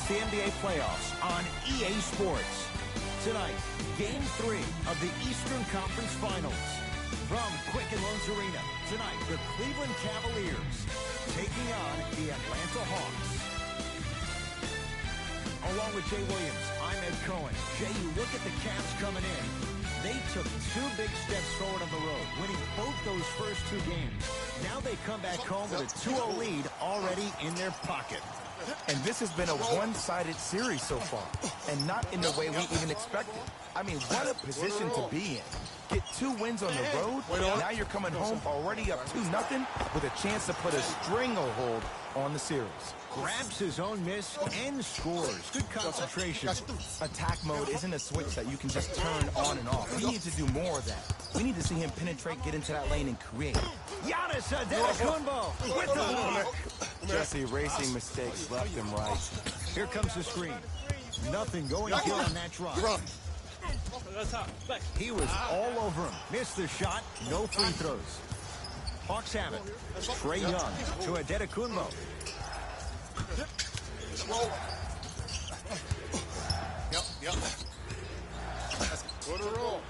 the NBA playoffs on EA Sports. Tonight, Game 3 of the Eastern Conference Finals. From Quicken Loans Arena, tonight the Cleveland Cavaliers taking on the Atlanta Hawks. Along with Jay Williams, I'm Ed Cohen. Jay, you look at the Cavs coming in. They took 2 big steps forward on the road, winning both those first 2 games. Now they come back home with a 2-0 lead already in their pocket. And this has been a one-sided series so far, and not in the way we even expected. I mean, what a position to be in. Get 2 wins on the road, now you're coming home already up 2-0 with a chance to put a stranglehold on the series. Grabs his own miss and scores. Good concentration. Attack mode isn't a switch that you can just turn on and off. We need to do more of that. We need to see him penetrate, get into that lane, and create. Giannis Antetokounmpo with the block. Just erasing mistakes left and right. Here comes the screen. Nothing going here on that drive. He was all over him. Missed the shot. No free throws. Hawks have it. Trae Young to Antetokounmpo. Yep. Put a roll.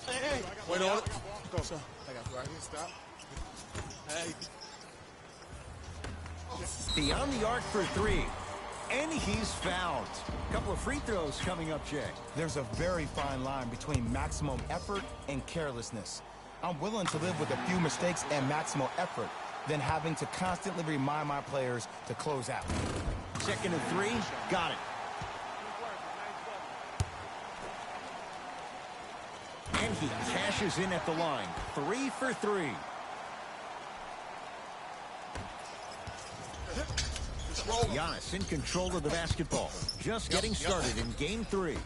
Hey. Wait on it. Go, sir. I got you right here. Stop. Hey. Beyond the arc for 3. And he's fouled. A couple of free throws coming up, Jay. There's a very fine line between maximum effort and carelessness. I'm willing to live with a few mistakes and maximal effort than having to constantly remind my players to close out. 2nd and 3. Got it. And he cashes in at the line. 3 for 3. Giannis in control of the basketball. Just getting started in Game 3.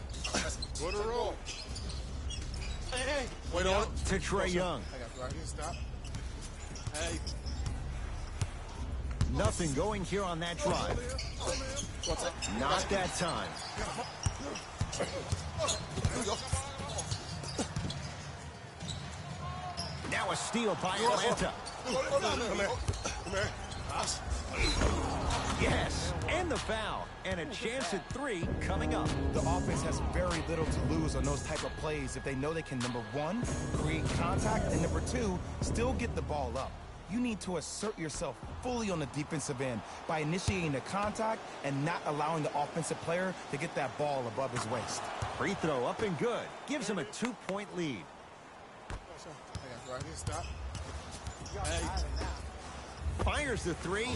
Put a roll. Hey. Wait on it. To Trae Young. I got you right here. Stop. Hey. Nothing going here on that drive. Not that time. Now a steal by Atlanta. Come here. Yes, and the foul. And a chance at 3 coming up. The offense has very little to lose on those type of plays if they know they can, number 1, create contact, and number 2, still get the ball up. You need to assert yourself fully on the defensive end by initiating the contact and not allowing the offensive player to get that ball above his waist. Free throw up and good. Gives him a 2-point lead. I got you right here. Stop. Hey. Fires the 3.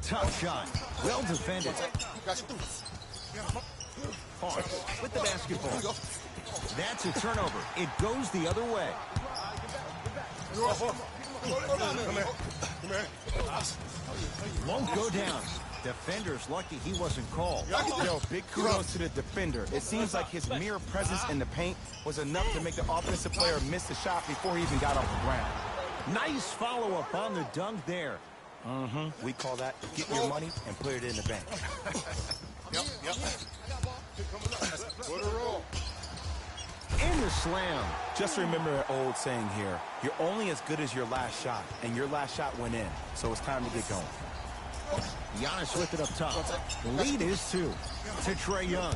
Tough shot. Well defended. Hawks with the basketball. That's a turnover. It goes the other way. Won't go down. Defender's lucky he wasn't called. Yo, big kudos to the defender. It seems like his mere presence in the paint was enough to make the offensive player miss the shot before he even got off the ground. Nice follow-up on the dunk there. We call that get your money and put it in the bank. Yep. Put a roll. In the slam. Just remember an old saying here. You're only as good as your last shot, and your last shot went in. So it's time to get going. Giannis with it up top. Lead is 2 to Trae Young.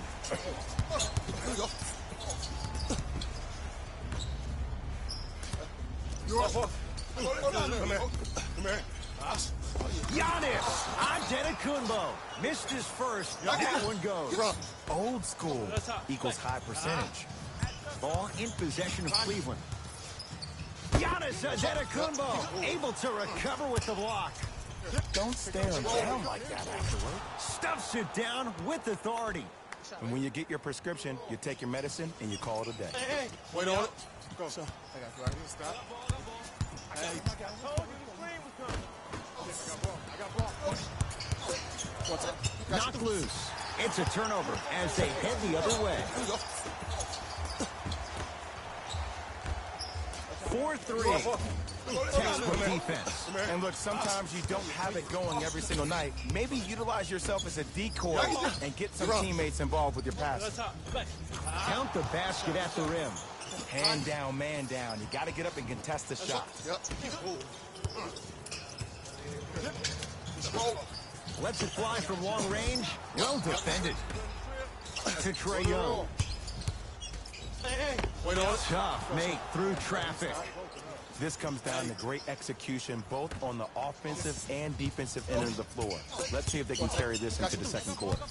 Giannis Antetokounmpo missed his first. That one goes. Old school equals high percentage. Ball in possession of Cleveland. Giannis Antetokounmpo able to recover with the block. Don't stare him down like that afterward. Stuffs it down with authority. And when you get your prescription, you take your medicine and you call it a day. Hey. Wait on it. Go, sir. I got you right here. Stop. Hey. Knocked loose. It's a turnover as they head the other way. 4-3. Textbook defense. And look, sometimes you don't have it going every single night. Maybe utilize yourself as a decoy and get some teammates involved with your passes. Count the basket at the rim. Hand down, man down. You got to get up and contest the shot. Lets it fly from long range. Well defended. To Trae Young. Tough make through traffic. This comes down to great execution, both on the offensive and defensive end of the floor. Let's see if they can carry this into the second quarter.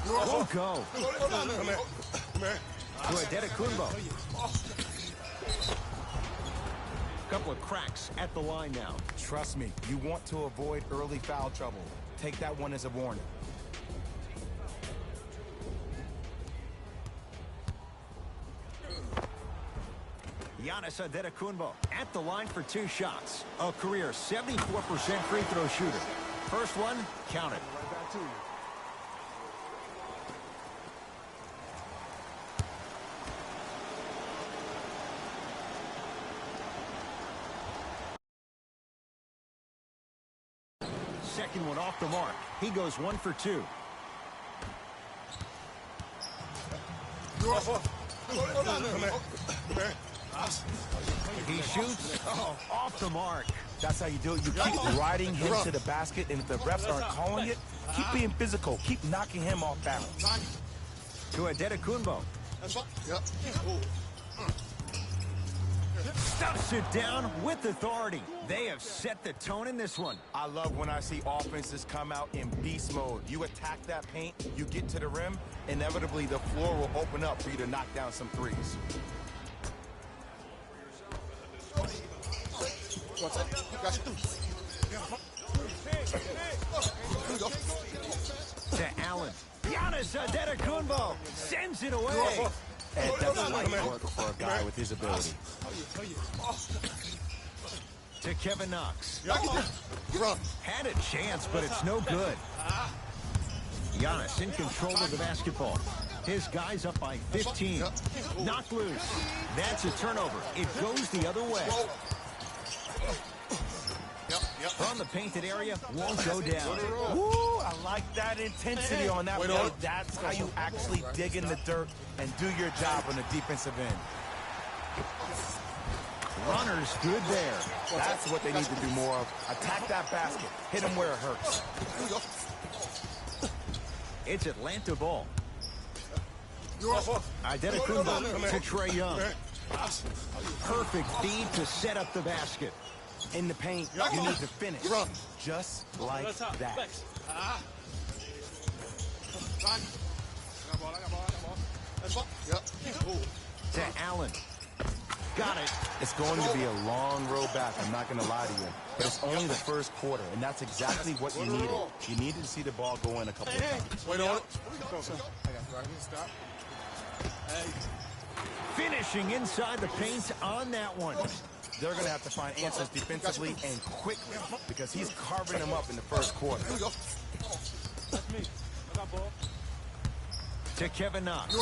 Won't go. To Adetokunbo. Couple of cracks at the line now. Trust me, you want to avoid early foul trouble. Take that one as a warning. Giannis Adetokunbo at the line for 2 shots. A career 74% free throw shooter. First one, counted. Right back to you. Second one off the mark. He goes 1 for 2. He shoots off the mark. That's how you do it. You keep riding him to the basket, and if the refs aren't calling it, keep being physical. Keep knocking him off balance. To Adetokunbo. Stuffs it down with authority. They have set the tone in this one. I love when I see offenses come out in beast mode. You attack that paint, you get to the rim, inevitably the floor will open up for you to knock down some threes. To Allen. Giannis Adetokunbo sends it away. And that's light work for a guy with his ability. To Kevin Knox. Had a chance, but it's no good. Giannis in control of the basketball. His guy's up by 15. Knocked loose. That's a turnover. It goes the other way. From the painted area, won't go down. Woo, I like that intensity on that play. That's how you actually dig in the dirt and do your job on the defensive end. Runner's good there. That's what they need to do more of. Attack that basket. Hit him where it hurts. It's Atlanta ball. Adetokunbo to Trae Young. Perfect feed to set up the basket. In the paint, you need to finish. Just like that. To Allen. Got it. It's going to be a long road back, I'm not going to lie to you. But it's only the first quarter, and that's exactly what you needed. You needed to see the ball go in a couple of times. Wait on it. Right here, stop. Finishing inside the paint on that one. They're going to have to find answers defensively and quickly because he's carving them up in the first quarter. That's me. I got ball. To Kevin Knox.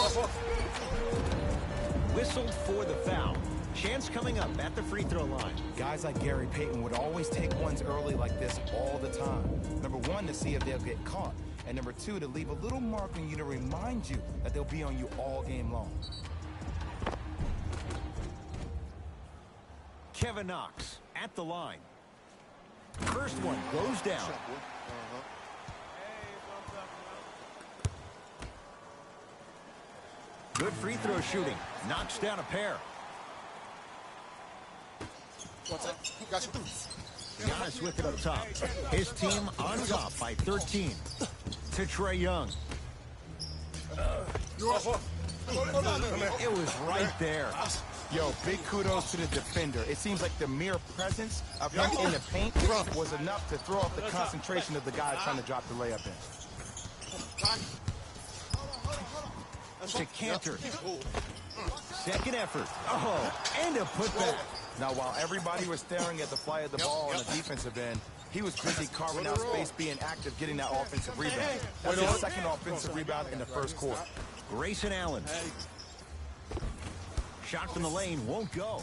Whistled for the foul. Chance coming up at the free throw line. Guys like Gary Payton would always take ones early like this all the time. Number one, to see if they'll get caught. And number two, to leave a little mark on you to remind you that they'll be on you all game long. Kevin Knox at the line. First one goes down. Good free throw shooting. Knocks down a pair. Giannis with it up top. His team on top by 13. To Trae Young. It was right there. Yo, big kudos to the defender. It seems like the mere presence of him in the paint was enough to throw off the concentration of the guy trying to drop the layup in. To Cantor. Second effort. Oh, and a putback. Now, while everybody was staring at the fly of the ball on the defensive end, he was busy carving out space, being active, getting that offensive rebound. That's his second offensive rebound in the first quarter. Grayson Allen. Shot from the lane won't go.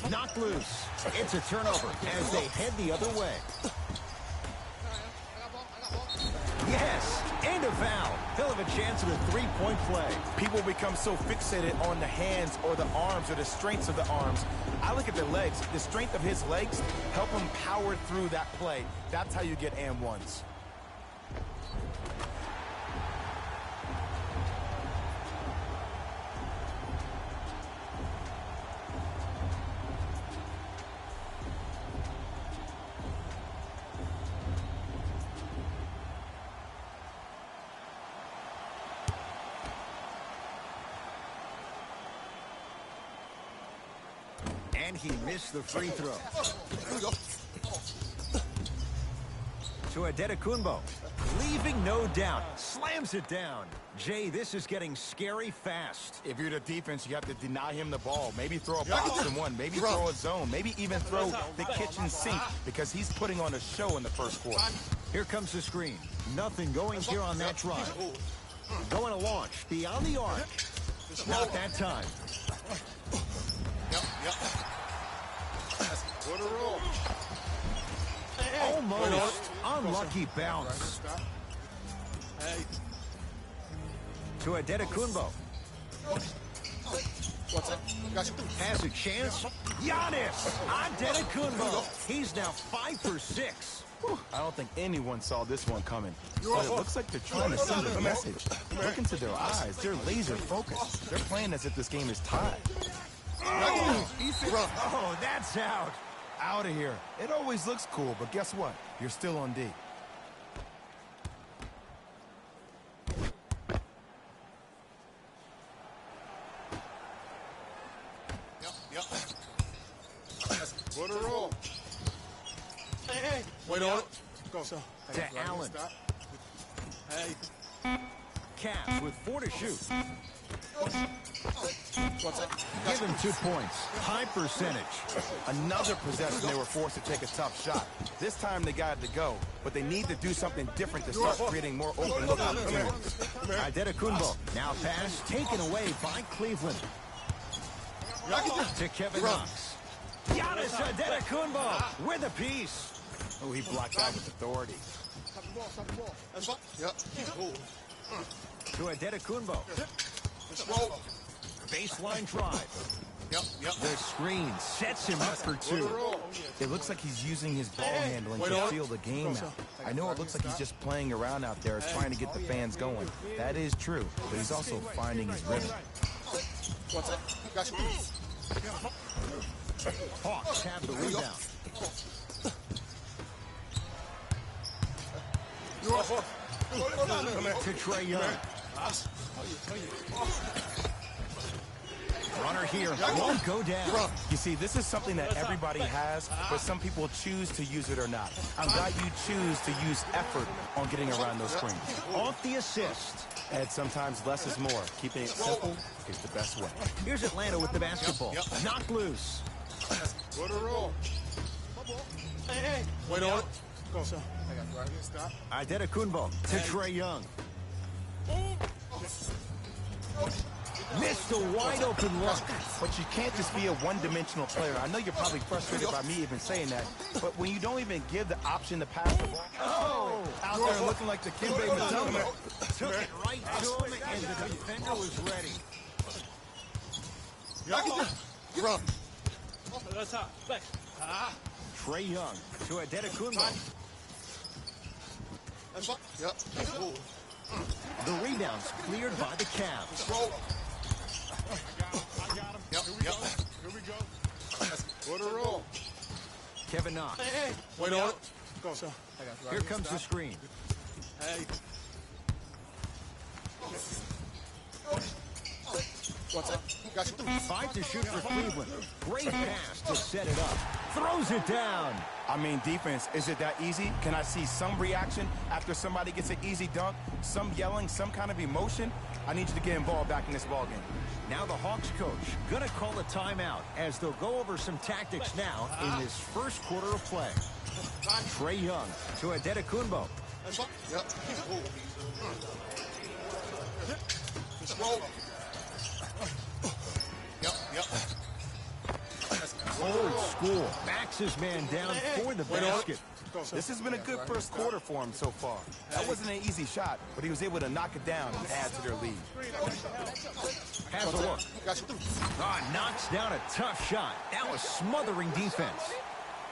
Knocked loose. It's a turnover as they head the other way. Yes, And a foul. He'll have a chance at a three-point play. People become so fixated on the hands or the arms or the strengths of the arms. I look at the legs. The strength of his legs help him power through that play. That's how you get and ones. And he missed the free throw. To Adetokunbo, leaving no doubt, slams it down. Jay, this is getting scary fast. If you're the defense, you have to deny him the ball. Maybe throw a box and one. Maybe throw a zone. Maybe even throw the kitchen sink because he's putting on a show in the first quarter. Here comes the screen. Nothing going here on that drive. Going to launch beyond the arc. Not that time. Almost unlucky bounce. To Adetokunbo. Has a chance. Giannis Adetokunbo. He's now 5 for 6. I don't think anyone saw this one coming. But it looks like they're trying to send a message. Look into their eyes. They're laser focused. They're playing as if this game is tied. Oh, that's out. Out of here. It always looks cool, but guess what? You're still on D. Put a roll. Hey. Wait on it. Go. To Allen. Hey. Cavs with 4 to shoot. Give him 2 points. High percentage. Another possession they were forced to take a tough shot. This time they got it to go, but they need to do something different to start creating more open look opportunities. Adetokunbo. Now pass taken away by Cleveland. To Kevin Knox. Giannis Adetokunbo with a piece. Oh, he blocked out with authority. To Adetokunbo. Baseline drive. The screen sets him up for 2. It looks like he's using his ball handling to feel the game out. I know it looks like he's just playing around out there, trying to get the fans going. That is true, but he's also finding his rhythm. Hawks have the rebound. To Trae Young. Runner here won't go down. You see, this is something that everybody has, but some people choose to use it or not. I'm glad you choose to use effort on getting around those screens. Off the assist. And sometimes less is more. Keeping it simple is the best way. Here's Atlanta with the basketball. Knocked loose. Put a roll. Hey. Wait on it. Go. I got you right here. Stop. Adetokunbo to Trae Young. Missed a wide open look. But you can't just be a one-dimensional player. I know you're probably frustrated by me even saying that, but when you don't even give the option to pass the ball, out there looking like the Kimbe Matoma. Took it right to him, and the defender was ready. Trae Young to Adetokunbo. The rebound's cleared by the Cavs. I got him. Here we go. Put a roll. Kevin Knox. Wait on it. Go. Here comes the screen. Hey. 5 to shoot for Cleveland. Great pass to set it up. Throws it down. I mean, defense, is it that easy? Can I see some reaction after somebody gets an easy dunk? Some yelling, some kind of emotion? I need you to get involved back in this ballgame. Now the Hawks coach gonna call a timeout as they'll go over some tactics now in this first quarter of play. Trae Young to Adetokunbo. Old school. Backs his man down for the basket. This has been a good first quarter for him so far. That wasn't an easy shot, but he was able to knock it down and add to their lead. Has a look. Knocks down a tough shot. That was smothering defense.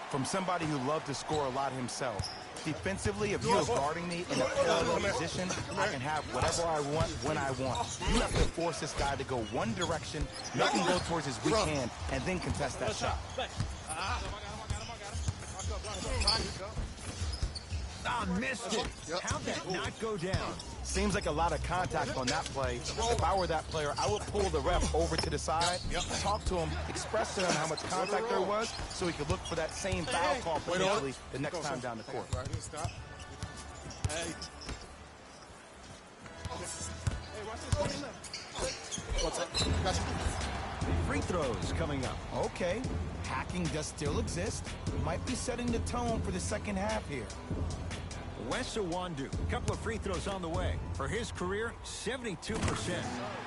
From somebody who loved to score a lot himself, defensively, if you're guarding me in a parallel position, I can have whatever I want when I want. You have to force this guy to go one direction, make him go towards his weak hand, and then contest that shot. Missed it. How'd that not go down? Seems like a lot of contact on that play. If I were that player, I would pull the ref over to the side, talk to him, express to him how much contact there was, so he could look for that same foul call potentially the next time down the court. Stop. Hey. What's up? Free throws coming up. Okay, hacking does still exist. Might be setting the tone for the second half here. Wes Iwundu, a couple of free throws on the way. For his career, 72%.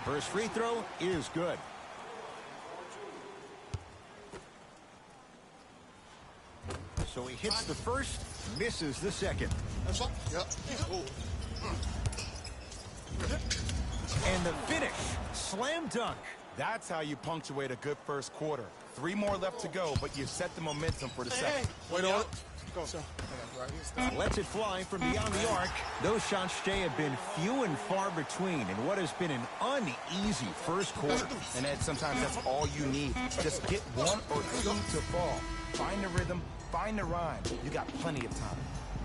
First free throw is good. So he hits the first, misses the second. And the finish, slam dunk. That's how you punctuate a good first quarter. 3 more left to go, but you've set the momentum for the second. Wait on it. Go, sir. Lets it fly from beyond the arc. Those shots, Jay, have been few and far between in what has been an uneasy first quarter. And Ed, sometimes that's all you need. Just get 1 or 2 to fall. Find the rhythm, find the rhyme. You got plenty of time.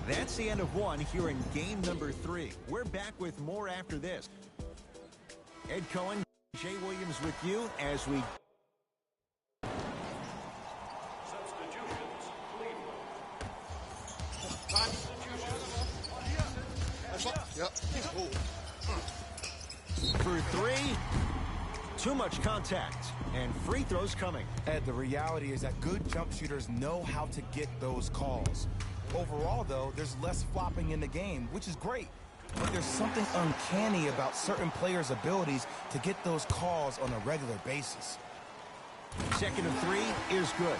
That's the end of one here in game number 3. We're back with more after this. Ed Cohen, Jay Williams with you as we... For 3, too much contact, and free throws coming. Ed, the reality is that good jump shooters know how to get those calls. Overall, though, there's less flopping in the game, which is great. But there's something uncanny about certain players' abilities to get those calls on a regular basis. Second of 3 is good.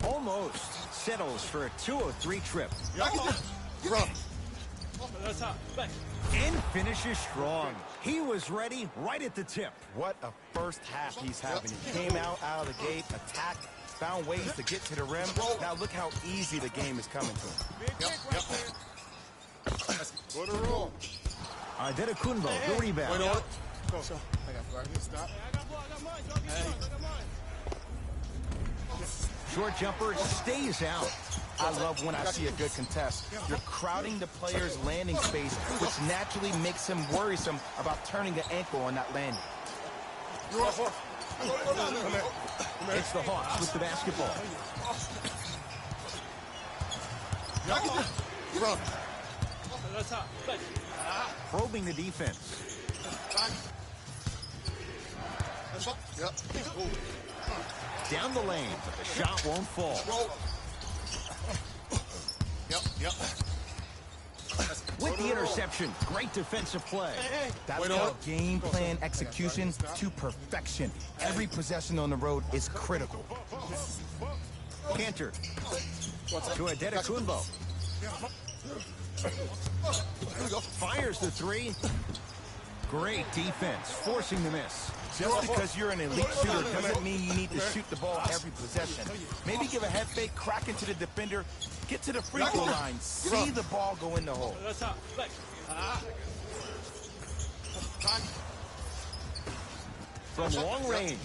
Almost settles for a 2-0-3 trip. And finishes strong. He was ready right at the tip. What a first half he's having. He came out of the gate, attacked, found ways to get to the rim. Now look how easy the game is coming to him. Put a roll. Adetokunbo, the rebound. Wait on it. Go, sir. I got you right here. Stop. Hey. Short jumper stays out. I love when I see a good contest. You're crowding the player's landing space, which naturally makes him worrisome about turning the ankle on that landing. It's the Hawks with the basketball. Probing the defense. Down the lane, but the shot won't fall. With the interception, great defensive play. That's called game plan execution to perfection. Every possession on the road is critical. Cantor to Adetokunbo. Fires the 3. Great defense, forcing the miss. Just because you're an elite shooter doesn't mean you need to shoot the ball every possession. Maybe give a head fake, crack into the defender, get to the free throw line, see the ball go in the hole. From long range.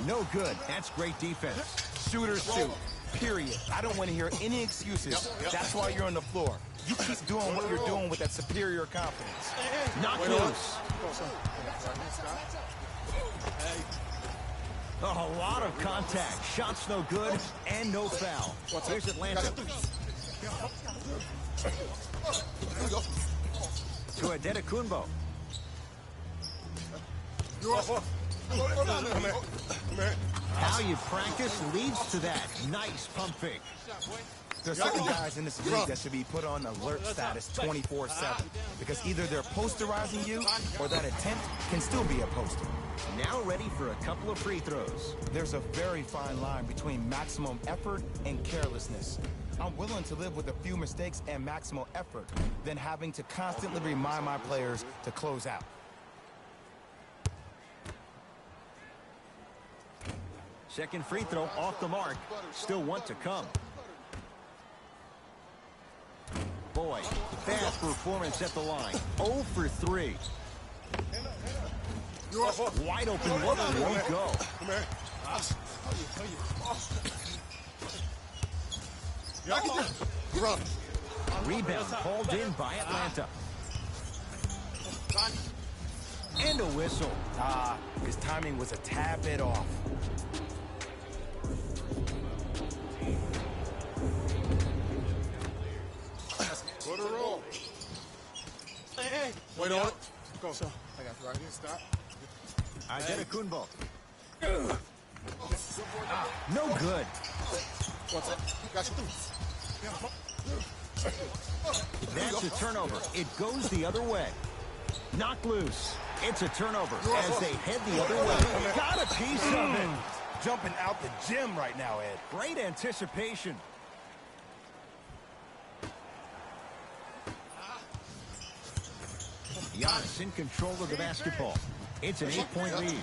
No good. That's great defense. Shooters shoot, period. I don't want to hear any excuses. That's why you're on the floor. You keep doing what you're doing with that superior confidence. Knock loose. A lot of contact. Shots no good and no foul. Here's Atlanta. To Adetokunbo. How you practice leads to that. Nice pump fake. There are certain guys in this league that should be put on alert status 24/7 because either they're posterizing you or that attempt can still be a poster. Now ready for a couple of free throws. There's a very fine line between maximum effort and carelessness. I'm willing to live with a few mistakes and maximal effort than having to constantly remind my players to close out. Second free throw off the mark. Still one to come. Boy, bad performance at the line. 0 for 3. Wide open look won't go. Rebound hauled in by Atlanta. And a whistle. His timing was a tad bit off. Put a roll. Hey. Wait on it. Go, son. I got you right here. Stop. Adetokunbo. No good. What's up? Got you. That's a turnover. It goes the other way. Knocked loose. It's a turnover as they head the other way. Got a piece of it. Jumping out the gym right now, Ed. Great anticipation. Giannis in control of the basketball. It's an 8-point lead.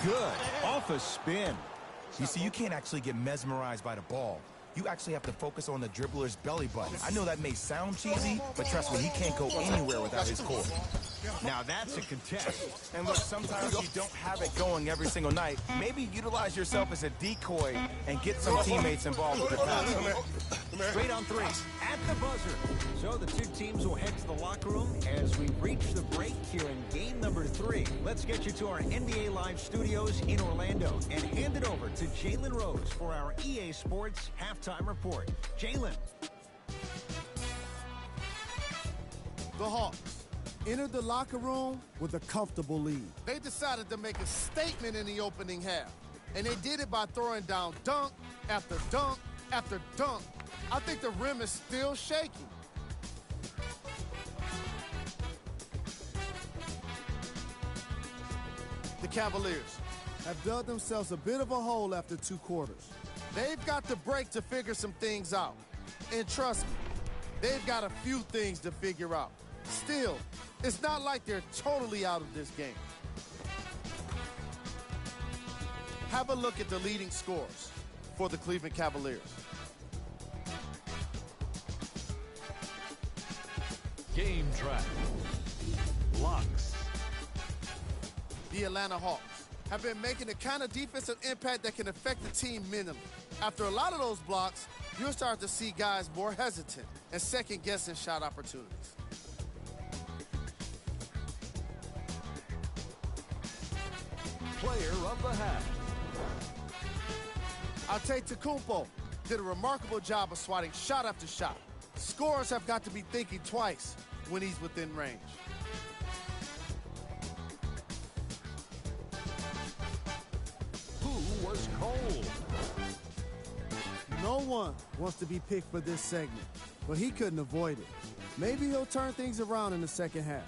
Good. Off a spin. You see, you can't actually get mesmerized by the ball. You actually have to focus on the dribbler's belly button. I know that may sound cheesy, but trust me, he can't go anywhere without his core. Now that's a contest. And look, sometimes you don't have it going every single night. Maybe utilize yourself as a decoy and get some teammates involved with the pass. Straight on three. At the buzzer. So the two teams will head to the locker room as we reach the break here in game number 3. Let's get you to our NBA Live studios in Orlando and hand it over to Jalen Rose for our EA Sports halftime report. Jalen. The Hawks entered the locker room with a comfortable lead. They decided to make a statement in the opening half, and they did it by throwing down dunk after dunk after dunk. I think the rim is still shaking. The Cavaliers have dug themselves a bit of a hole after 2 quarters. They've got the break to figure some things out. And trust me, they've got a few things to figure out. Still, it's not like they're totally out of this game. Have a look at the leading scores for the Cleveland Cavaliers. Game track. Blocks. The Atlanta Hawks have been making the kind of defensive impact that can affect the team minimally. After a lot of those blocks, you'll start to see guys more hesitant and second-guessing shot opportunities. Player of the half. Antetokounmpo did a remarkable job of swatting shot after shot. Scorers have got to be thinking twice when he's within range. Who was cold? No one wants to be picked for this segment, but he couldn't avoid it. Maybe he'll turn things around in the second half.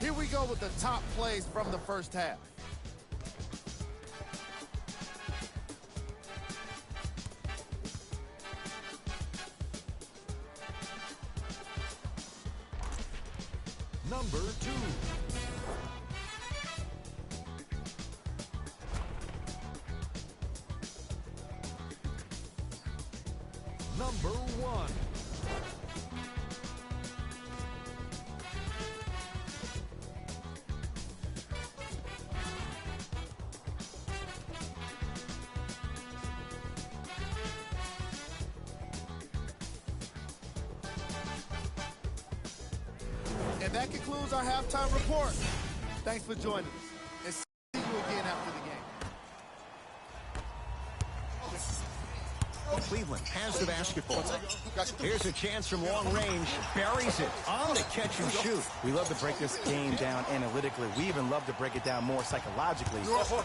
Here we go with the top plays from the first half. Number 2. Number 1. And that concludes our halftime report. Thanks for joining us. And see you again after the game. Cleveland has the basketball. Gotcha. Here's a chance from long range. Buries it on the catch and shoot. We love to break this game down analytically. We even love to break it down more psychologically.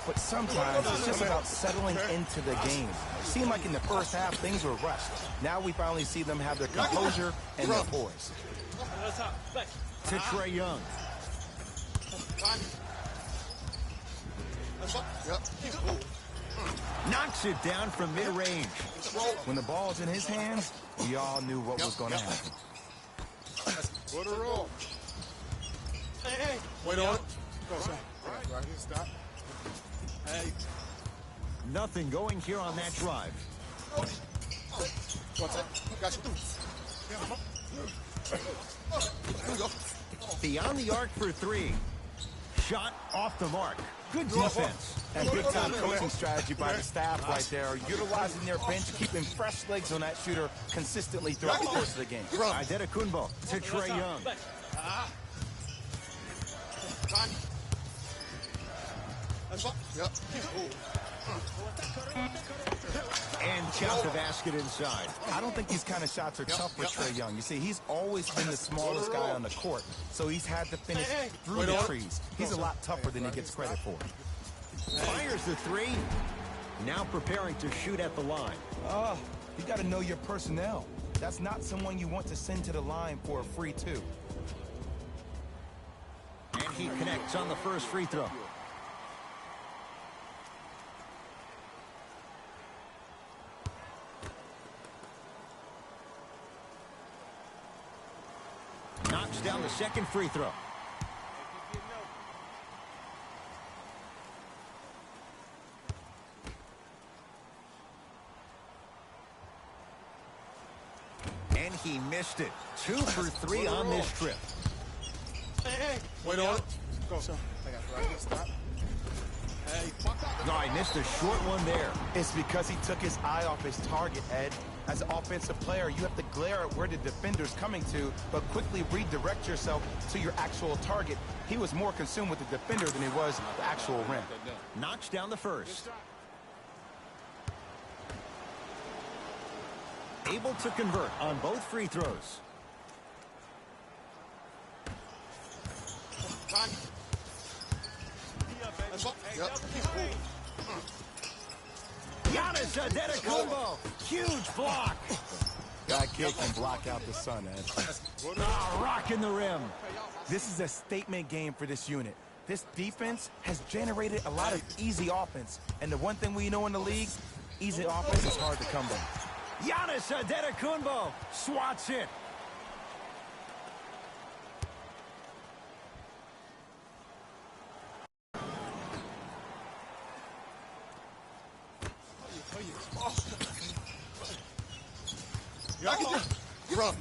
But sometimes it's just about settling into the game. It seemed like in the first half, things were rushed. Now we finally see them have their composure and their poise. To Trae Young. Knocks it down from mid-range. When the ball's in his hands, we all knew what was going to happen. Put a roll. Hey. Wait on it. Go, sir. Right here, stop. Hey. Nothing going here on that drive. What's that? Got you. Beyond the arc for three. Shot off the mark. Good defense. And big-time coaching strategy by the staff right there, utilizing their bench, keeping fresh legs on that shooter consistently throughout the course of the game. Antetokounmpo to Trae Young. And count the basket inside. I don't think these kind of shots are tough for Trae Young. You see, he's always been the smallest guy on the court, so he's had to finish through the trees. He's a lot tougher than he gets credit for. Fires the three. Now preparing to shoot at the line. You got to know your personnel. That's not someone you want to send to the line for a free two. And he connects on the first free throw. Knocks down the second free throw. And he missed it. 2 for 3 on this trip. Wait on it. Go, sir. I got you right here, stop. Hey. No, he missed a short one there. It's because he took his eye off his target, Ed. As an offensive player, you have to glare at where the defender's coming to, but quickly redirect yourself to your actual target. He was more consumed with the defender than he was the actual rim. Knocks down the first. Able to convert on both free throws. Giannis Antetokounmpo, huge block. That kid can block out the sun, Ed. Rocking the rim. This is a statement game for this unit. This defense has generated a lot of easy offense. And the one thing we know in the league, easy offense is hard to come by. Giannis Antetokounmpo swats it. Run.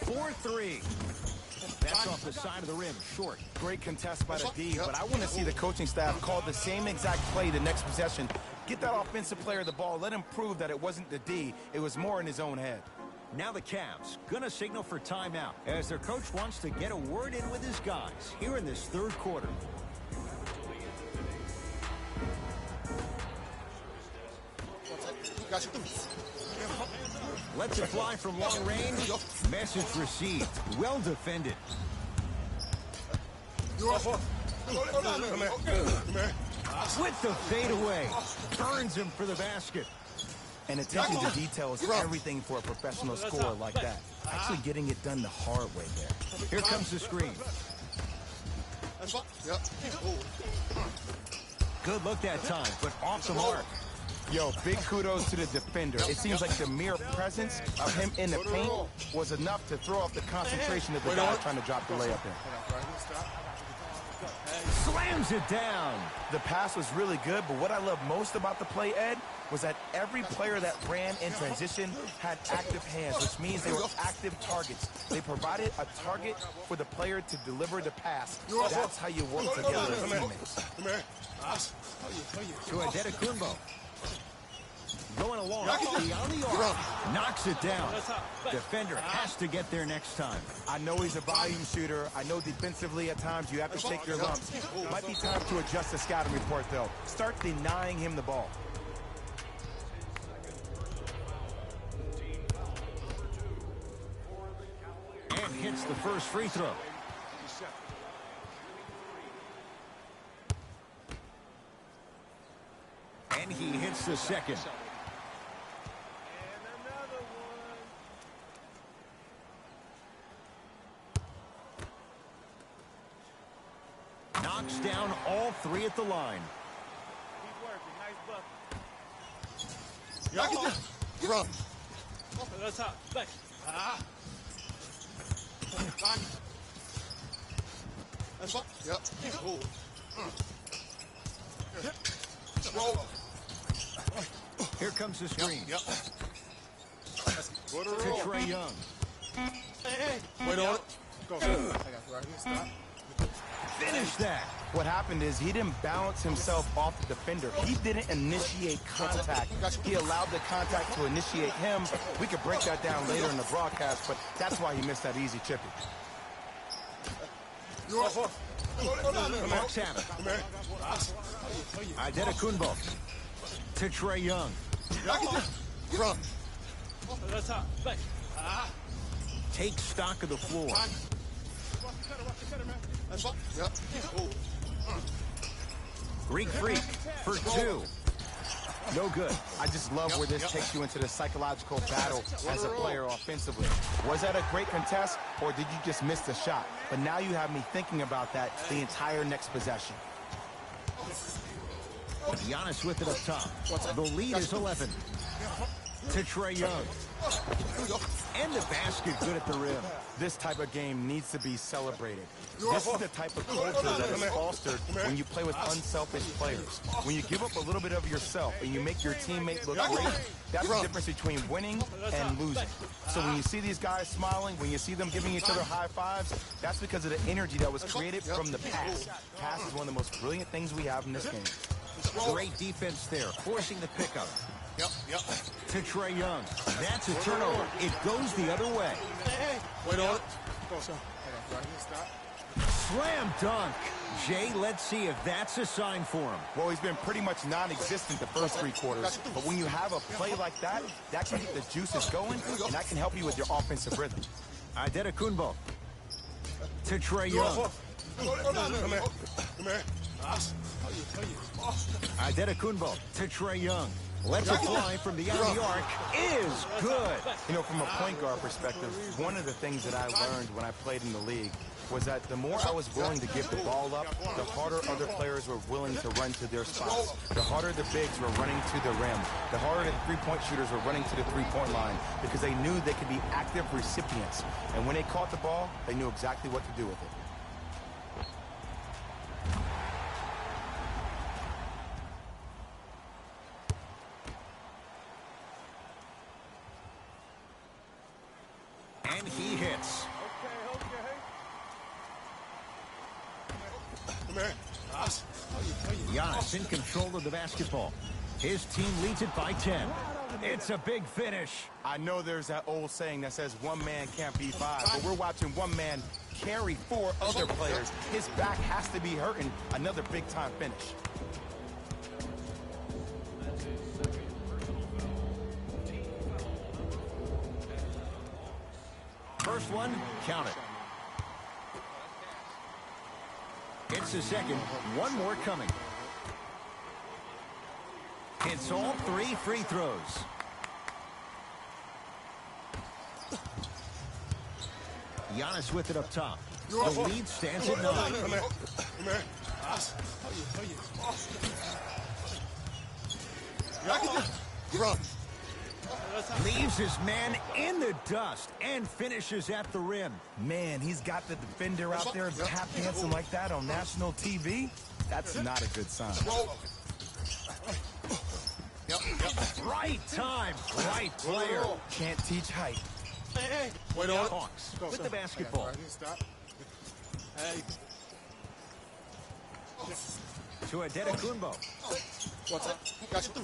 4-3. That's off the side of the rim, short. Great contest by the D, but I want to see the coaching staff call the same exact play the next possession. Get that offensive player the ball. Let him prove that it wasn't the D. It was more in his own head. Now the Cavs gonna signal for timeout as their coach wants to get a word in with his guys here in this third quarter. Got you. Lets it fly from long range. Message received. Well defended. With the fadeaway. Burns him for the basket. And attention to detail is everything for a professional scorer like that. Actually getting it done the hard way there. Here comes the screen. Good look that time, but off the mark. Yo, big kudos to the defender. It seems like the mere presence of him in the paint was enough to throw off the concentration of the guy trying to drop the layup there. Slams it down. The pass was really good, but what I love most about the play, Ed, was that every player that ran in transition had active hands, which means they were active targets. They provided a target for the player to deliver the pass. That's how you work together as teammates. To Antetokounmpo. Going along, beyond the arc, knocks it down. Defender has to get there next time. I know he's a volume shooter. I know defensively at times you have to take your lumps. Might be time to adjust the scouting report, though. Start denying him the ball. hits the first free throw. And he hits the second. Knocks down all three at the line. Keep working. Nice bucket. Run. That's hot. Back. That's what? Yep. Cool. Here comes the screen. Yep. Put To her on. Trae Young. Hey. Wait on it. Go, sir. I got you right here. Stop. Finish that. What happened is he didn't balance himself off the defender. He didn't initiate contact. He allowed the contact to initiate him. We could break that down later in the broadcast, but that's why he missed that easy chippy. Hawks have it. Adetokunbo. To Trae Young. Run. That's hot. Back. Take stock of the floor. Watch the cutter, man. That's what? Yep. Greek freak for two. No good. I just love where this takes you into the psychological battle as a player offensively. Was that a great contest, or did you just miss the shot? But now you have me thinking about that the entire next possession. Giannis with it up top. The lead is 11. To Trae Young. And the basket good at the rim. This type of game needs to be celebrated. This is the type of culture that is fostered when you play with unselfish players. When you give up a little bit of yourself and you make your teammate look great, that's the difference between winning and losing. So when you see these guys smiling, when you see them giving each other high fives, that's because of the energy that was created from the pass. Pass is one of the most brilliant things we have in this game. Great defense there, forcing the pickup. Yep. To Trae Young. That's a turnover. It goes the other way. Wait on it. Go, sir. I got you right here. Stop. Slam dunk. Jay, let's see if that's a sign for him. Well, he's been pretty much non-existent the first three quarters. But when you have a play like that, that can get the juices going, and that can help you with your offensive rhythm. Adetokunbo. To Trae Young. Come here. Adetokunbo to Trae Young. Lets it fly from beyond the arc. Is good. You know, from a point guard perspective, one of the things that I learned when I played in the league was that the more I was willing to give the ball up, the harder other players were willing to run to their spots. The harder the bigs were running to the rim. The harder the three-point shooters were running to the three-point line because they knew they could be active recipients. And when they caught the ball, they knew exactly what to do with it. And he hits. Come here. Giannis in control of the basketball. His team leads it by 10. It's a big finish. I know there's that old saying that says one man can't beat five, but we're watching one man carry four other players. His back has to be hurting. Another big-time finish. First one, count it. It's the second. One more coming. It's all three free throws. Giannis with it up top. The lead stands at 9. Leaves his man in the dust and finishes at the rim. Man, he's got the defender out there tap dancing like that on national TV. That's not a good sign. Right time, right player. Can't teach height. Wait on it. Hawks Go, with sir. the basketball. Right here. Stop. Hey. To Adetokunbo. What's up? Got you.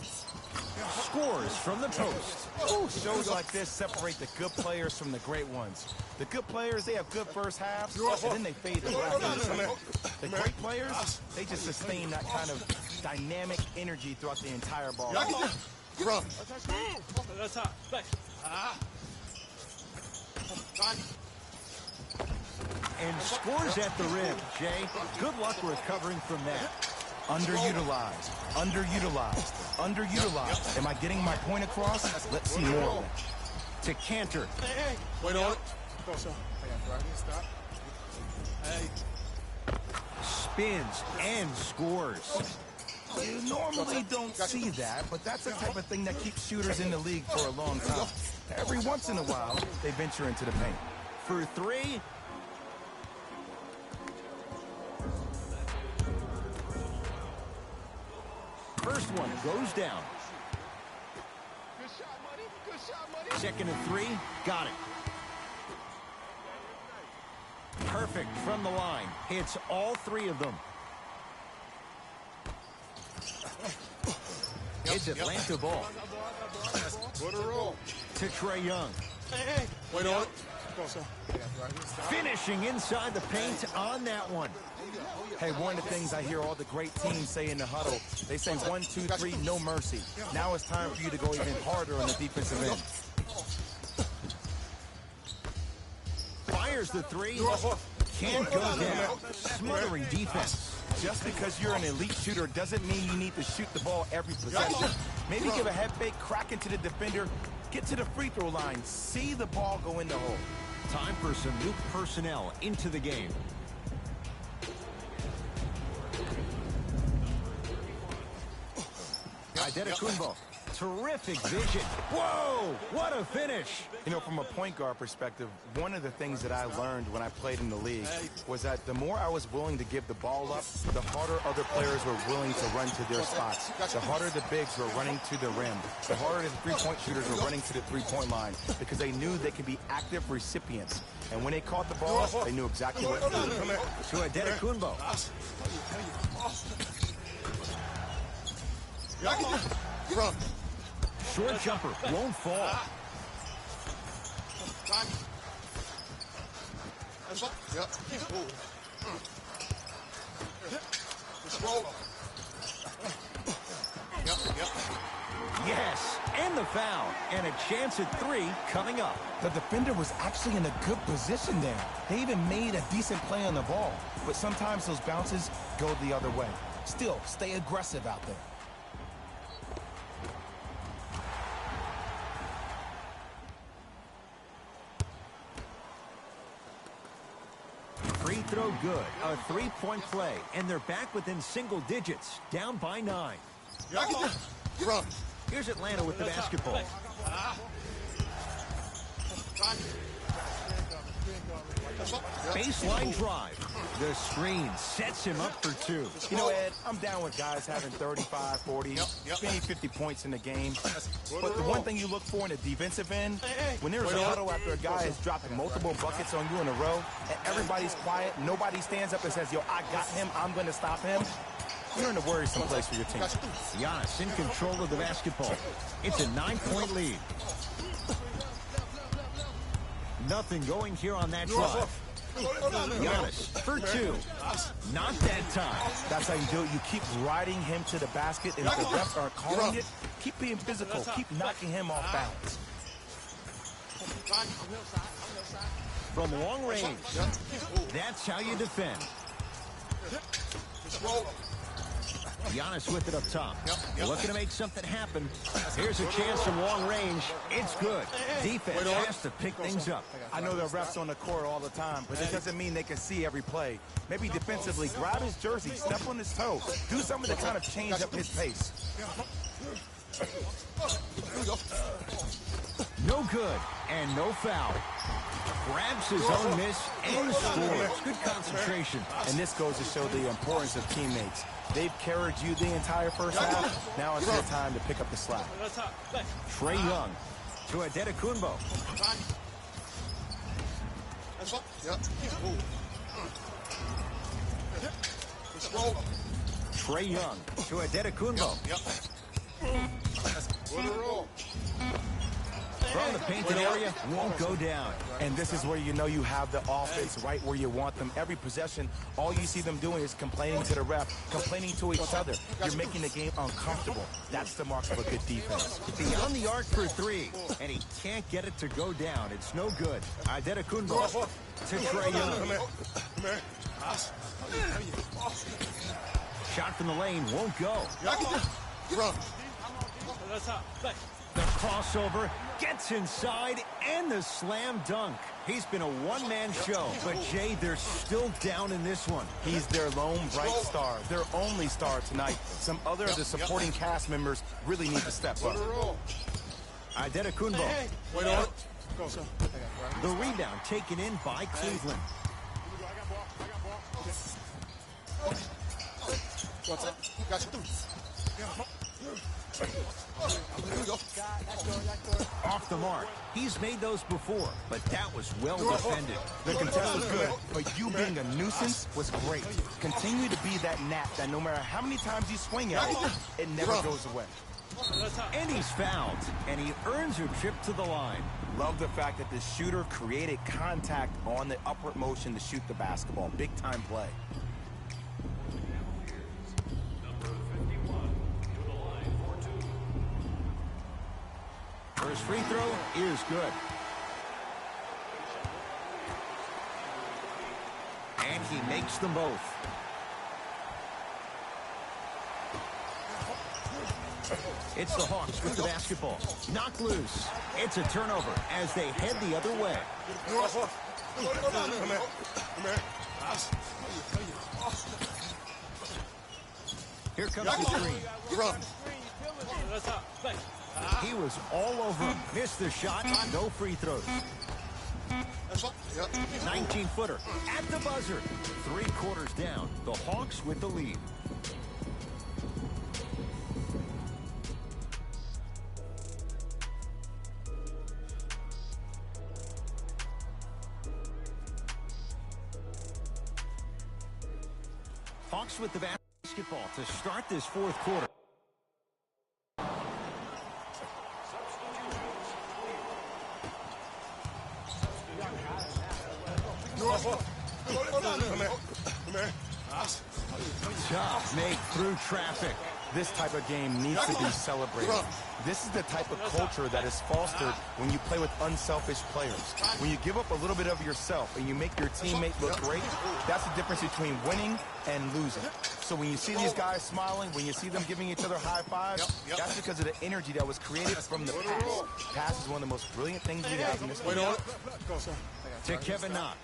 Scores from the post. Shows like this separate the good players from the great ones. The good players, they have good first halves, and then they fade to black. The great players, they just sustain that kind of dynamic energy throughout the entire ball. That's hot. Back. and scores at the rim. Jay, good luck recovering from that. Underutilized, underutilized, underutilized. Am I getting my point across? Let's see more of it. To Cantor. Wait on it. Go, sir. Right here, stop. Hey. Spins and scores. You normally don't see that, but that's the type of thing that keeps shooters in the league for a long time. Every once in a while, they venture into the paint. For three. First one goes down. Good shot, buddy. Good shot, buddy. Second and three. Got it. Perfect from the line. Hits all three of them. It's Atlanta ball. Put a roll. To Trae Young. Wait on it. Go, sir. Finishing inside the paint on that one. Hey, one of the things I hear all the great teams say in the huddle, they say 1, 2, 3, no mercy. Now it's time for you to go even harder on the defensive end. Fires the three. Can't go down. Smothering defense. Just because you're an elite shooter doesn't mean you need to shoot the ball every possession. Maybe give a head fake, crack into the defender, get to the free throw line, see the ball go in the hole. Time for some new personnel into the game. Adetokunbo. Terrific vision. Whoa, what a finish. You know, from a point guard perspective, one of the things that I learned when I played in the league was that the more I was willing to give the ball up, the harder other players were willing to run to their spots. The harder the bigs were running to the rim. The harder the three-point shooters were running to the three-point line because they knew they could be active recipients. And when they caught the ball, they knew exactly what to do. To Adetokunbo. Run. Short jumper won't fall. Yep. Just roll. Yep. Yes, and the foul. And a chance at three coming up. The defender was actually in a good position there. They even made a decent play on the ball. But sometimes those bounces go the other way. Still, stay aggressive out there. Free throw good. A three-point play. And they're back within single digits. Down by 9. Run. Here's Atlanta with the basketball. Baseline drive. The screen sets him up for two. You know, Ed, I'm down with guys having 35, 40, maybe 50 points in the game. But the one thing you look for in the defensive end, when there's a huddle after a guy has dropped multiple buckets on you in a row, and everybody's quiet, nobody stands up and says, yo, I got him, I'm going to stop him. You're in a worrisome place for your team. Giannis in control of the basketball. It's a 9-point lead. Nothing going here on that drive. Giannis for two. Not that time. That's how you do it. You keep riding him to the basket, and if the refs aren't calling it, keep being physical. Keep knocking him off balance. From long range. That's how you defend. Giannis with it up top. Looking to make something happen. Here's a chance from long range. It's good. Defense has to pick things up. I know there are refs on the court all the time, but it doesn't mean they can see every play. Maybe defensively, grab his jersey, step on his toe, do something to kind of change up his pace. No good and no foul. Grabs his own miss and scores. Good concentration. And this goes to show the importance of teammates. They've carried you the entire first half. Now it's their time to pick up the slack. Trae Young to Adetokunbo. Trae Young to Adetokunbo. From the painted area, won't go down. And this is where you know you have the offense right where you want them. Every possession, all you see them doing is complaining to the ref, complaining to each other. You're making the game uncomfortable. That's the mark of a good defense. Beyond the arc for three, and he can't get it to go down. It's no good. Adetokunbo to Trae Young. Shot from the lane won't go. The crossover gets inside and the slam dunk. He's been a one-man show, but Jay, they're still down in this one. He's their lone bright star, their only star tonight. Some other of the supporting cast members really need to step up. Adetokunbo. Wait on it. Go, sir. The rebound taken in by Cleveland. What's up? Got you. Off the mark. He's made those before, but that was well defended. The contest was good, but you being a nuisance was great. Continue to be that gnat that no matter how many times you swing at it, it never goes away. And he's fouled, and he earns a trip to the line. Love the fact that the shooter created contact on the upward motion to shoot the basketball. Big time play. First free throw is good. And he makes them both. It's the Hawks with the basketball. Knocked loose. It's a turnover as they head the other way. Here comes the screen. He was all over him. Missed the shot. No free throws. 19-footer at the buzzer. 3 quarters down. The Hawks with the lead. Hawks with the basketball to start this 4th quarter. Tough make through traffic. This type of game needs to be celebrated. This is the type of culture that is fostered when you play with unselfish players. When you give up a little bit of yourself and you make your teammate look great, that's the difference between winning and losing. So when you see these guys smiling, when you see them giving each other high fives, that's because of the energy that was created from the pass. Pass is one of the most brilliant things we have in this game. To Kevin Knox.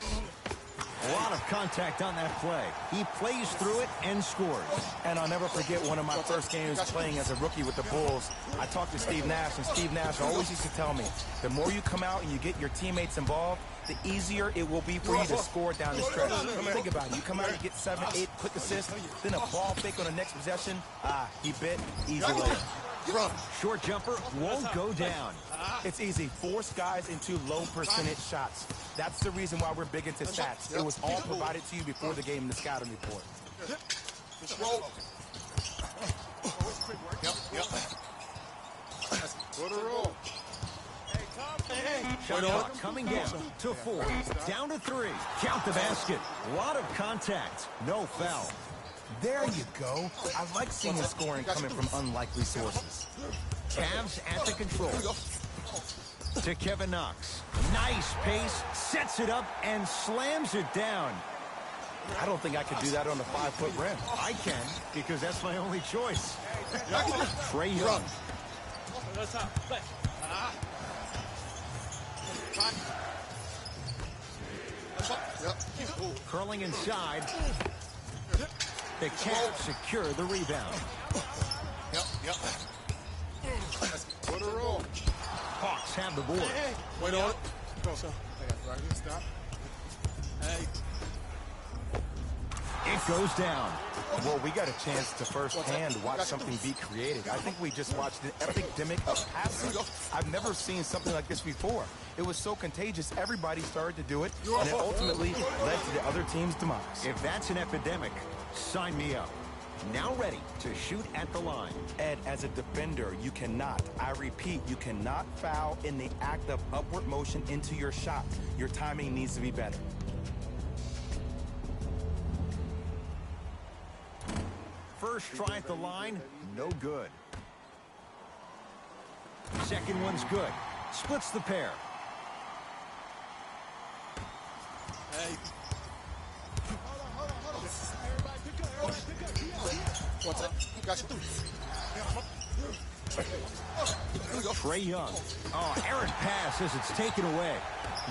A lot of contact on that play. He plays through it and scores. And I'll never forget one of my first games playing as a rookie with the Bulls. I talked to Steve Nash, and Steve Nash always used to tell me, the more you come out and you get your teammates involved, the easier it will be for you to score down the stretch. Think about it. You come out and get 7, 8 quick assists, then a ball fake on the next possession. He bit, easy layup. Short jumper won't go down. It's easy. Force guys into low percentage shots. That's the reason why we're big into stats. It was all provided to you before the game in the scouting report. Shot clock coming down to 4. Down to 3. Count the basket. A lot of contact. No foul. There you go. I like seeing the scoring coming from unlikely sources. Cavs at the control. To Kevin Knox. Nice pace. Sets it up and slams it down. I don't think I could do that on a 5-foot rim. I can, because that's my only choice. Trae Young. Curling inside. The Cavs secure the rebound. Hawks have the board. Wait on it. Go, sir. Right here, stop. It goes down. Well, we got a chance to firsthand watch something be created. I think we just watched an epidemic of passing. I've never seen something like this before. It was so contagious, everybody started to do it, and it ultimately led to the other team's demise. If that's an epidemic, sign me up. now ready to shoot at the line. Ed, as a defender, you cannot, I repeat, you cannot foul in the act of upward motion into your shot. Your timing needs to be better. First try at the line, no good. Second one's good. Splits the pair. Hey. What's up? Got you. Trae Young. Oh, errant pass as it's taken away.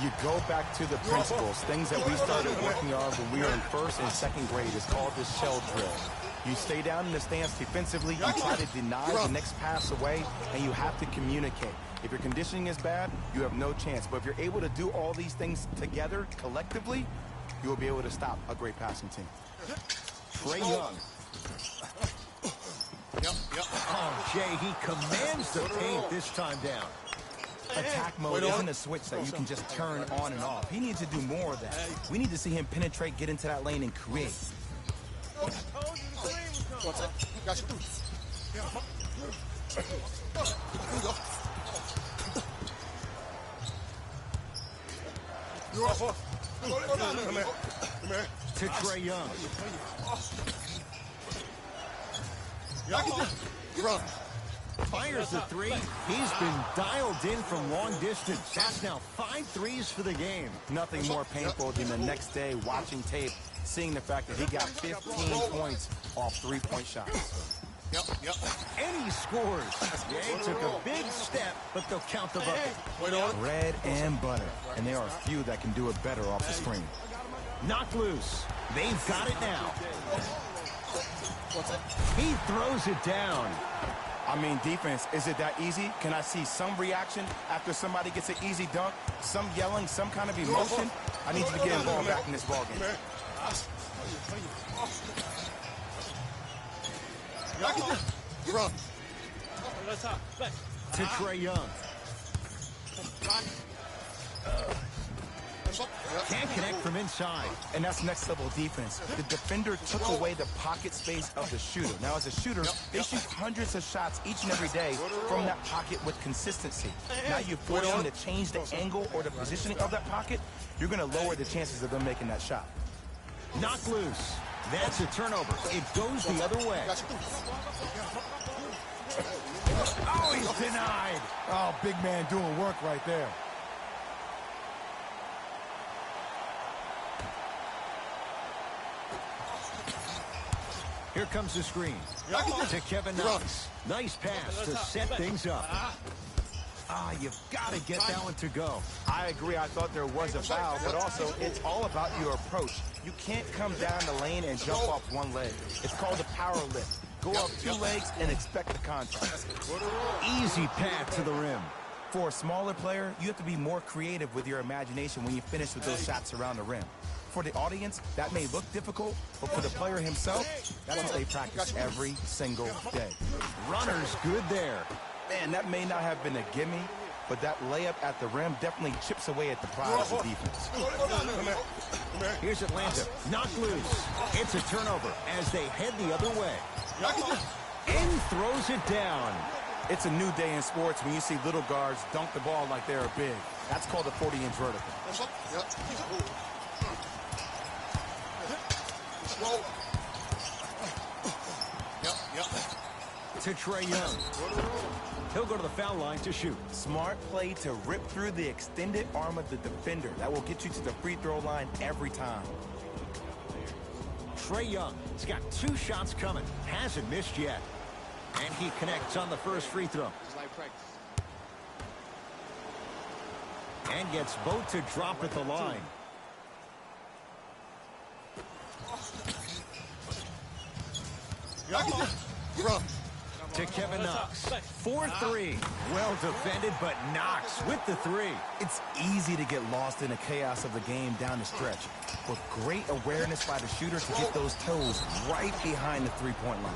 You go back to the principles, things that we started working on when we were in first and second grade. It's called the shell drill. You stay down in the stance defensively, you try to deny the next pass away, and you have to communicate. If your conditioning is bad, you have no chance. But if you're able to do all these things together, collectively, you will be able to stop a great passing team. Trae Young. Oh, Jay, he commands the paint this time down. Attack mode isn't a switch that you can just turn on and off. He needs to do more of that. We need to see him penetrate, get into that lane, and create. What's up? Got you. Come here. To Trae Young. Run. Fires the three. He's been dialed in from long distance. That's now 5 threes for the game. Nothing more painful than the next day watching tape, seeing the fact that he got 15 points off 3-point shots. And he scores. Jay took a big step, but they'll count the bucket. Bread and butter. And there are few that can do it better off the screen. Knocked loose. They've got it now. He throws it down. I mean, defense, is it that easy? Can I see some reaction after somebody gets an easy dunk? Some yelling, some kind of emotion? I need you to get involved back in this ballgame. Run. To Trae Young. Can't connect from inside. And that's next level defense. The defender took away the pocket space of the shooter. Now, as a shooter, they shoot hundreds of shots each and every day from that pocket with consistency. Now you force them to change the angle or the positioning of that pocket, you're going to lower the chances of them making that shot. Knocked loose. That's a turnover. It goes the other way. Oh, he's denied. Oh, big man doing work right there. Here comes the screen. To Kevin Knox. Nice pass to set things up. You've got to get that one to go. I agree. I thought there was a foul, but also it's all about your approach. You can't come down the lane and jump off one leg. It's called a power lift. Go up 2 legs and expect the contact. Easy path to the rim. For a smaller player, you have to be more creative with your imagination when you finish with those shots around the rim. For the audience, that may look difficult, but for the player himself, that's what they practice every single day. Runner's good there. Man, that may not have been a gimme, but that layup at the rim definitely chips away at the pride of the defense. Here's Atlanta. Knocked loose. It's a turnover as they head the other way. And throws it down. It's a new day in sports when you see little guards dunk the ball like they're big. That's called a 40-inch vertical. To Trae Young. He'll go to the foul line to shoot. Smart play to rip through the extended arm of the defender. That will get you to the free throw line every time. Trae Young has got 2 shots coming. Hasn't missed yet. And he connects on the first free throw. And gets both to drop at the line. To Kevin Knox. 4-3. Well defended, but Knox with the 3. It's easy to get lost in the chaos of the game down the stretch. With great awareness by the shooter to get those toes right behind the three-point line.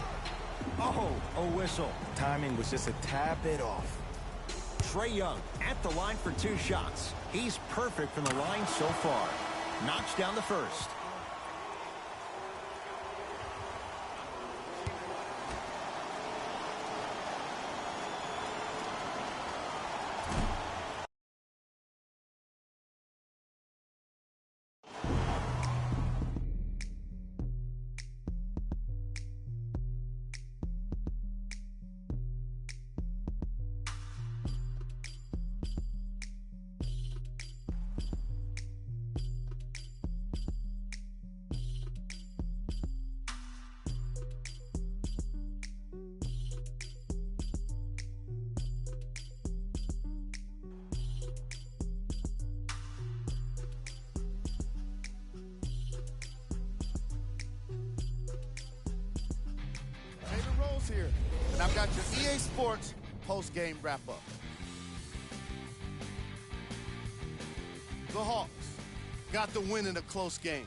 Oh, a whistle. Timing was just a tad bit off. Trae Young at the line for 2 shots. He's perfect from the line so far. Knocks down the first. here, and I've got your EA Sports post-game wrap-up. The Hawks got the win in a close game.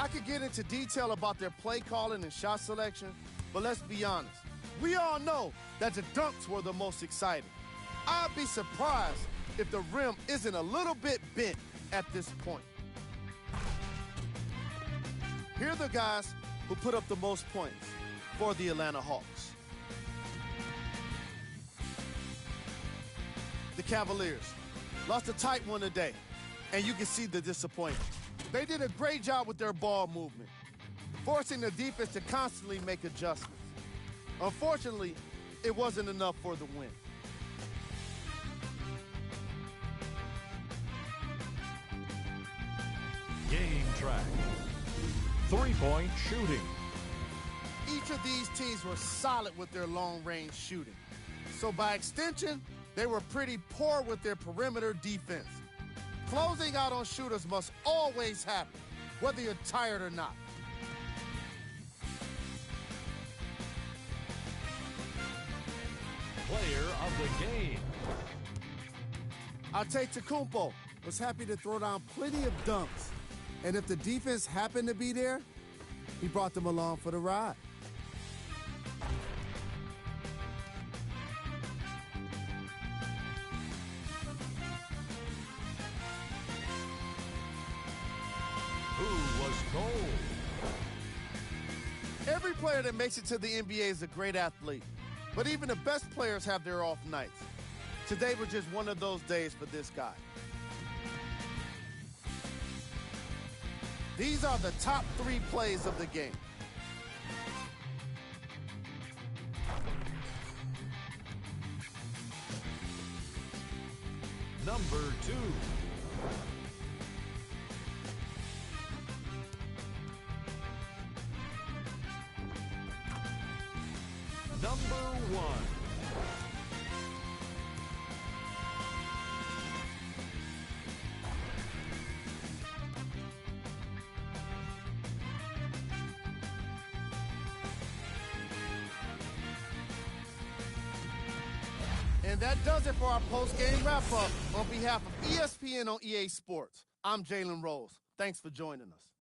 I could get into detail about their play calling and shot selection, but let's be honest. We all know that the dunks were the most exciting. I'd be surprised if the rim isn't a little bit bent at this point. Here are the guys who put up the most points for the Atlanta Hawks. The Cavaliers lost a tight one today, and you can see the disappointment. They did a great job with their ball movement, forcing the defense to constantly make adjustments. Unfortunately, it wasn't enough for the win. Game track. Three-point shooting. Each of these teams were solid with their long-range shooting. So by extension, they were pretty poor with their perimeter defense. Closing out on shooters must always happen, whether you're tired or not. Player of the game. I'll take Tecumpo. Was happy to throw down plenty of dunks. And if the defense happened to be there, he brought them along for the ride. Who was gold? Every player that makes it to the NBA is a great athlete, but even the best players have their off nights. Today was just one of those days for this guy. These are the top 3 plays of the game. Number 2. Number 1. And that does it for our post-game wrap-up. On behalf of ESPN on EA Sports, I'm Jalen Rose. Thanks for joining us.